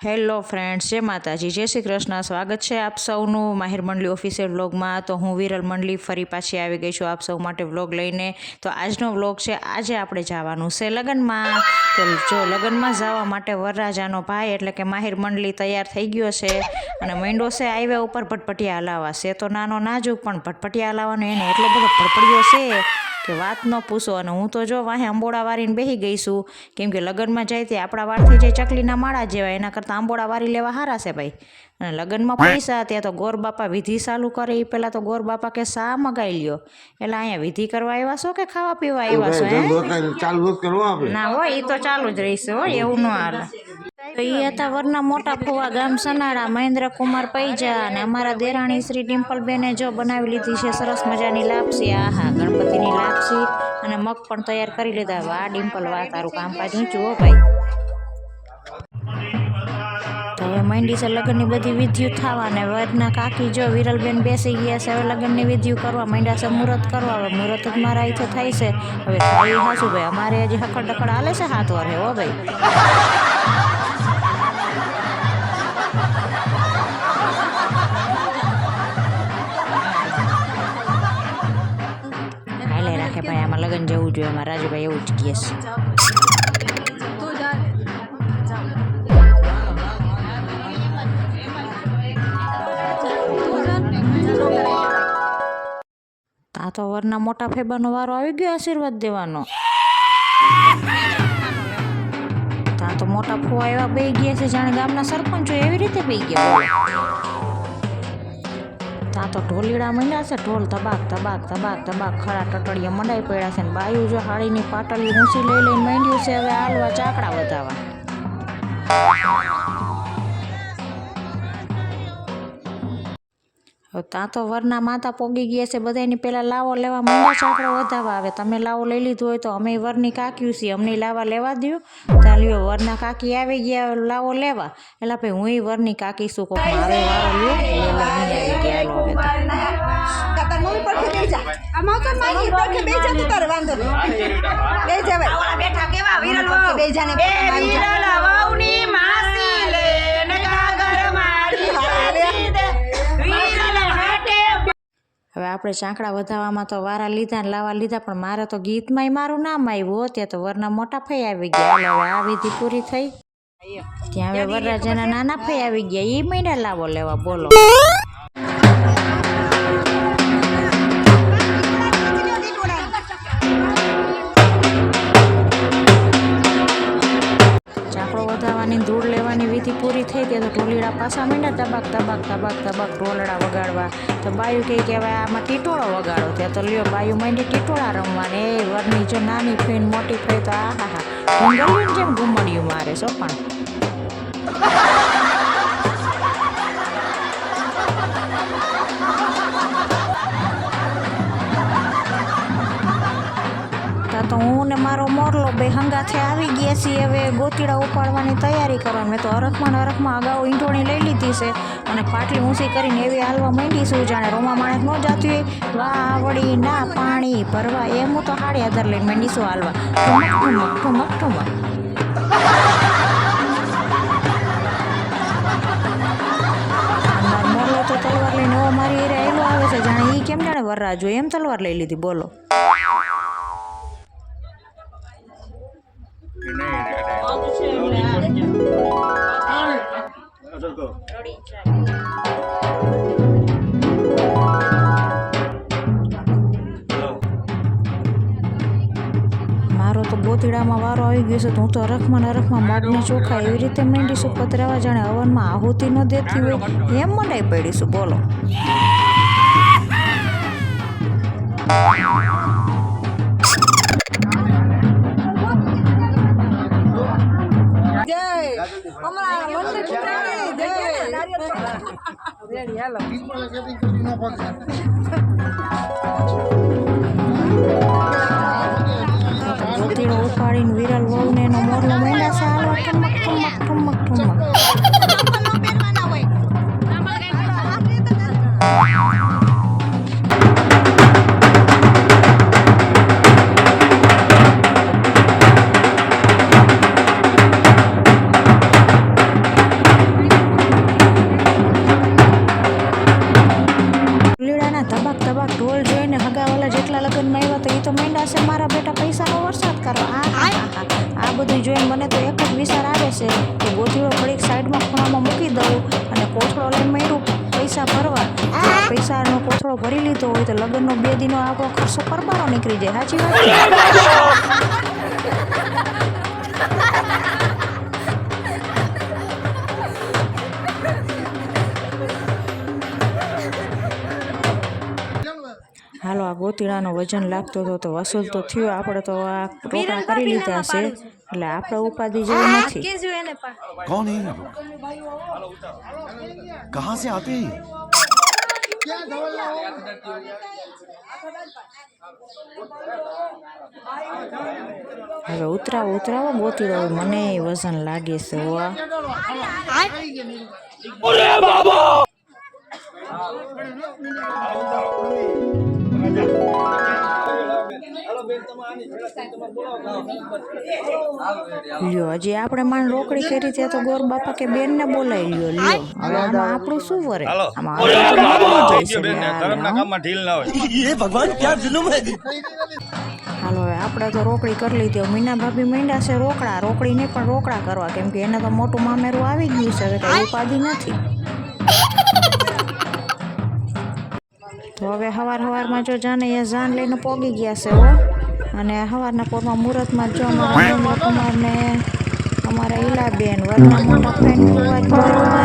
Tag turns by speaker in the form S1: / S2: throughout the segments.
S1: Hello friends, જય માતાજી, જય શ્રી કૃષ્ણ. સ્વાગત છે આપ સૌનું માહિર મંડલી ઓફિશિયલ વ્લોગમાં. તો હું વિરલ મંડલી ફરી પાછી આવી ગઈ છું આપ સૌ માટે વ્લોગ લઈને. તો આજનો વ્લોગ છે, આજે આપણે જવાનું છે લગ્નમાં. તો જો લગ્નમાં જવા માટે વરરાજાનો ભાઈ એટલે કે માહિર મંડલી તૈયાર થઈ ગયો છે અને મંડો છે હાઈવે ઉપર ભટભટિયા હલાવવા. છે તો નાનો નાજુક, પણ ભટભટિયા હલાવવાનો એને એટલો બધો ભડપડિયો છે કે વાત ન પૂછો. અને હું તો જો વાહે અંબોડા વારીને બેસી ગઈ છું, કેમ કે લગ્નમાં જાય તે આપણા વાળથી જે ચકલીના માળા જેવા, એના કરતાં આંબોડા વારી લેવા સારા છે ભાઈ. અને લગ્નમાં પૈસા, ત્યાં તો ગોર બાપા વિધિ ચાલુ કરે એ પહેલાં તો ગોર બાપા કે સા મગાઈ લ્યો. એટલે અહીંયા વિધિ કરવા આવ્યા છો કે ખાવા પીવા આવ્યા છો? ના હોય, એ તો ચાલુ જ રહેશે હોય, એવું ન હાલે. તો એ હતા વરના મોટા ફુવા ગામ સનાળા મહેન્દ્ર કુમાર પૈજા. અને અમારા દેરાણી શ્રી ડિમ્પલબેને જો બનાવી લીધી છે સરસ મજાની લાપસી. આહા, ગણપતિની લાપસી અને મગ પણ તૈયાર કરી લીધા. વાહ ડિમ્પલ, વાહ, તારું કામકાજ ઊંચું હો ભાઈ. તો હવે માંડી છે લગ્નની બધી વિધિઓ થવા. ને વરના કાકી જો વિરલબેન બેસી ગયા છે, હવે લગ્નની વિધિઓ કરવા માંડ્યા છે, મુહૂર્ત કરવા. હવે મુહૂર્ત જ મારા અહીંથી થાય છે. હવે ખાઈ હાસું ભાઈ, અમારે હજી હકડ ડકડ હાલે છે 7 વાર હો ભાઈ. હાલે રાખે ભાઈ, આમાં લગ્ન જવું જોઈએ. એમાં રાજુભાઈ એવું જ કહે છે. આ તો વરના મોટા ફેબાનો વારો આવી ગયો આશીર્વાદ દેવાનો. ત્યાં તો મોટા ફુવા એવા બે ગયા છે જાણે ગામના સરપંચો એવી રીતે બે ગયા. ત્યાં તો ઢોલીડા મંડ્યા છે, ઢોલ તબાક તબાક તબાક તબાક, ખરા ટટડિયા મંડાઈ પડ્યા છે. ને બાયું જો હાડીની પાટલી ઊંચી લઈ લઈને માંડ્યું છે હવે હાલવા ચાકડા વધાવા. ત્યાં તો વરના માતા પોગી ગયા છે, બધાની પેલા લાવો લેવા માંડ્યા ચાકડો વધાવા. હવે તમે લાવો લઈ લીધું હોય તો અમે વરની કાક્યું છીએ, અમને લાવા લેવા દો. ત્યાં લ્યો વરના કાકી આવી ગયા લાવો લેવા. એટલે ભાઈ હું વરની કાકી શું કોક મારો વારો લ્યો આવી હવે આપણે ચાંકડા વધાવામાં તો વારા લીધા ને લાવા લીધા, પણ મારે તો ગીતમાંય મારું નામ આવ્યું. ત્યાં તો વરના મોટા ફઈ આવી ગયા. હવે આ વિધિ પૂરી થઈ. ત્યાં હવે વરરાજાના નાના ફઈ આવી ગયા, એ મહિના લાવો લેવા. બોલો, વધાવાની ધૂળ લેવાની વિધિ પૂરી થઈ ગઈ. તો ઢોલીડા પાછા માંડ્યા તબાક તબાક તબાક તબાક ઢોલડા વગાડવા. તો બાયું કહે કે હવે આમાં ટીટોળો વગાડો. ત્યાં તો લ્યો બાયું માંડી ટીટોળા રમવાને. એ વરની જો નાની ફઈ મોટી ફઈ તો આહા હા ઢંગલિયું જેમ ઘુમડિયું મારે છો. પણ તો હું ને મારો મોરલો બે હંગાથે આવી ગયા છીએ. હવે ગોતીડા ઉપાડવાની તૈયારી કરવાની. મેં તો હરખમાં અગાઉ ઈંટોણી લઈ લીધી છે અને પાટલી ઊંચી કરીને એવી હાલવા માંડીશું જાણે રોમા માણસ ન જાતી હોય. વાવડી ના પાણી ભરવા એમ હું તો હાડી આધાર લઈને માંડીશું હાલવા. ઠુમક ઠુમક ઠુમક મોરલો તો તલવાર લઈને એવો મારી એરે એલો આવે છે જાણે એ કેમ જાણે વરરાજ હોય એમ તલવાર લઈ લીધી. બોલો, મારો તો ગોતીડામાં વારો આવી ગયો છે. તો હું તો હરખમાં માગની ચોખા એવી રીતે માંડીશું પતરાવા જાણે હવનમાં આહુતિ ન દેતી હોય એમ મંડાઈ પડીશું. બોલો, ગોતીડો ઉપાડીને વિરલ વહુને એનો મોરલો માંડ્યા છે હાલવા. ઠુમક ઠુમક ઠુમક ઠુમક. છે મારા બેટા પૈસાનો વરસાદ કરવા. આ બધું જોઈને મને તો એક જ વિચાર આવે છે કે ગોથીડો ઘડીક સાઈડમાં ખૂણામાં મૂકી દઉં અને કોથળો લઈને મેળું પૈસા ભરવા. પૈસાનો કોથળો ભરી લીધો હોય તો લગ્નનો 2 દિનો આપણો ખર્ચો પરબારો નીકળી જાય. સાચી વાત. હાલો, આ ગોતીડાનો વજન લાગતો હતો તો વસૂલ તો થયો. આપણે તો આ રોકડા કરી લીધા છે એટલે આપણે ઉપાધિ જેવું નથી.
S2: कौन है कहाँ से आते हैं
S1: હવે ઉતરાવો ગોતીડો. મને વજન લાગે છે. લ્યો, હજી આપણે માંડ રોકડી કરી ત્યાં તો ગોર બાપા કે બેન ને બોલાવી લ્યો. હવે આમાં આપણું શું વરે? આમાં હાલો, હવે આપણે તો રોકડી કરી લીધી. મીના ભાભી માંડ્યા છે રોકડી નહીં પણ રોકડા કરવા, કેમ કે એને તો મોટું મામેરું આવી ગયું છે. હવે કઈ ઉપાધિ નથી. તો હવે હવારમાં જો જાને જાન લઈને પોગી ગયા છે હો. અને સવારના પોરમાં મુહૂર્તમાં જો અમારા કુમાર ને અમારા ઈલાબેન વરના મોટા ફ્રેન્ડ ઉભા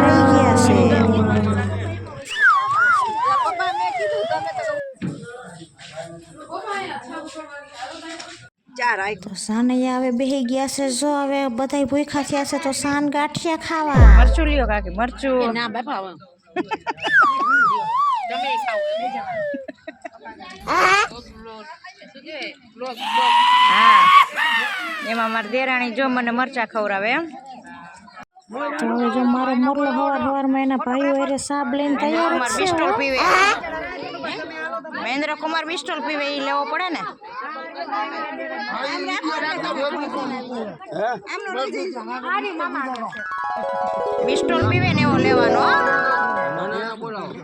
S1: રહી ગયા છે. તો સાનૈયા હવે બેહી ગયા છે. જો હવે બધા ભૂખા થયા છે તો સાન ગાંઠિયા ખાવા.
S3: મરચું લ્યો કાકી, મરચું. ના બાપા એમાં મારી દેરાણી જો મને મરચા ખવડાવે એમ.
S1: તો હવે જો મારો મોરલો હવારમાં એના ભાઈઓ એરે સાબ લઈને તૈયાર છે.
S3: બિસ્ટોલ પીવે મહેન્દ્ર કુમાર બિસ્ટોલ પીવે એ લેવો પડે ને. બિસ્ટોલ પીવે ને એવો લેવાનો.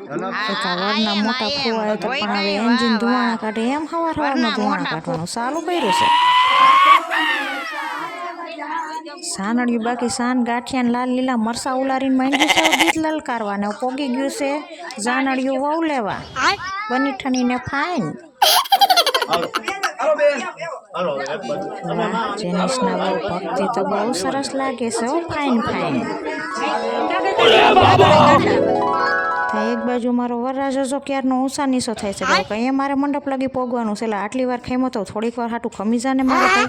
S1: વરના મોટા ફુવાય તો પણ હવે એન્જિન ધુવાણા કાઢે એમ હવારમાં ધુવાણા કાઢવાનું ચાલુ કર્યું છે. સાનડિયું બાકી સાન ગાંઠિયા લાલ લીલા મરસા ઉલારીને માંડ્યું છે ગીત લલકારવાને પોગી ગયું છે. જાનડિયું વહુ લેવા બની ઠણીને ફાઈન. જેનિસના બહુ ભક્તિ તો બહુ સરસ લાગે છે. ફાઈન. એક બાજુ મારો વરરાજો જો ક્યારનો ઊંચા નીચો થાય છે તો કઈ મારે મંડપ લગી પોગવાનું છે. એટલે આટલી વાર ખેમો તો થોડીક વાર હાટું ખમી જાને મારે કઈ.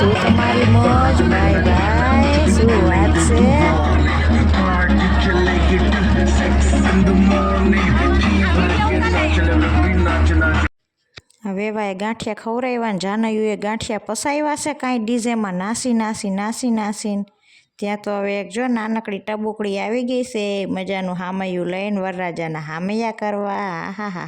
S1: શું તમારી મોજ ભાઈ શું વાત છે. હવે ભાઈ ગાંઠિયા ખવડાવ્યા ને જાનયુએ ગાંઠિયા પસાવ્યા છે કાંઈ ડીજેમાં નાસીને. ત્યાં તો હવે એક જો નાનકડી ટબુકડી આવી ગઈ છે મજાનું હામૈયું લઈને વરરાજાના હામૈયા કરવા. હા.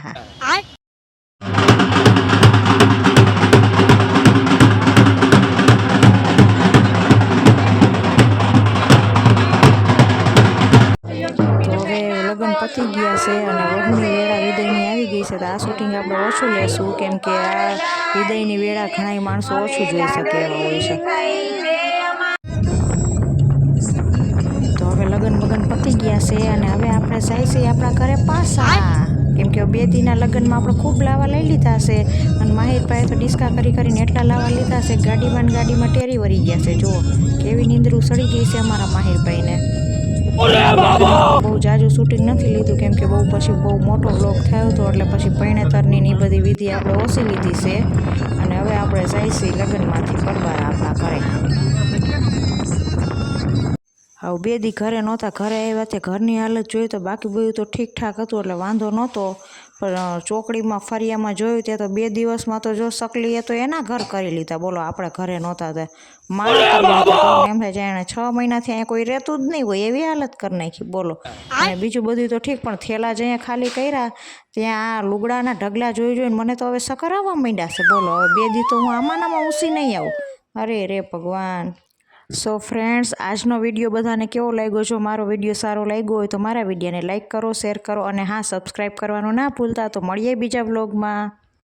S1: લગ્ન પતી ગયા છે અને વહુની વેળા વિદાયની આવી ગઈ છે. તો આ શૂટિંગ આપણે ઓછું લેશું કેમ કે આ વિદાયની વેળા ઘણા માણસો ઓછું જોઈ શકે એવા હોય છે. તો હવે લગ્ન પતી ગયા છે અને હવે આપણે જાય છે આપણા ઘરે પાછા, કેમ કે 2 દીના લગ્નમાં આપણે ખૂબ લાવા લઈ લીધા છે અને માહિરભાઈએ તો ડિસ્કા કરીને એટલા લાવા લીધા છે ગાડીમાં ટેરી વળી ગયા છે. જુઓ કેવી નીંદરું સડી ગઈ છે અમારા માહિરભાઈને. બહુ જાજુ શૂટિંગ નથી લીધું કેમ કે પછી બહુ મોટો વ્લોગ થયો હતો એટલે પછી પૈણેતરની ની બધી વિધિ આપણે ઓછી લીધી છે અને હવે આપણે જઈશી લગ્નમાંથી પરબાર આપણા ઘરે. હવે 2 દી ઘરે નહોતા, ઘરે આવ્યા તે ઘરની હાલત જોઈ તો બાકી બધું તો ઠીકઠાક હતું એટલે વાંધો નહોતો, પણ ચોકડીમાં ફરિયામાં જોયું ત્યાં તો 2 દિવસમાં તો જો સકલીએ તો એના ઘર કરી લીધા. બોલો આપણે ઘરે નહોતા તે મારા તો એમ થાય જાણે 6 મહિનાથી અહીંયા કોઈ રહેતું જ નહીં હોય એવી હાલત કરી નાખી. બોલો. અને બીજું બધું તો ઠીક, પણ થેલા જ અહીંયા ખાલી કર્યા ત્યાં આ લુગડાના ઢગલા જોઈને મને તો હવે સકર આવવા માંડ્યા છે. બોલો હવે 2 દી તો હું આમાં ઊંસી નહીં આવું. અરે રે ભગવાન. સો ફ્રેન્ડ્સ, આજનો વિડીયો બધાને કેવો લાગ્યો? જો મારો વિડીયો સારો લાગ્યો હોય તો મારા વિડીયોને લાઇક કરો, શેર કરો અને હા, સબસ્ક્રાઈબ કરવાનું ના ભૂલતા. તો મળીએ બીજા વ્લોગમાં.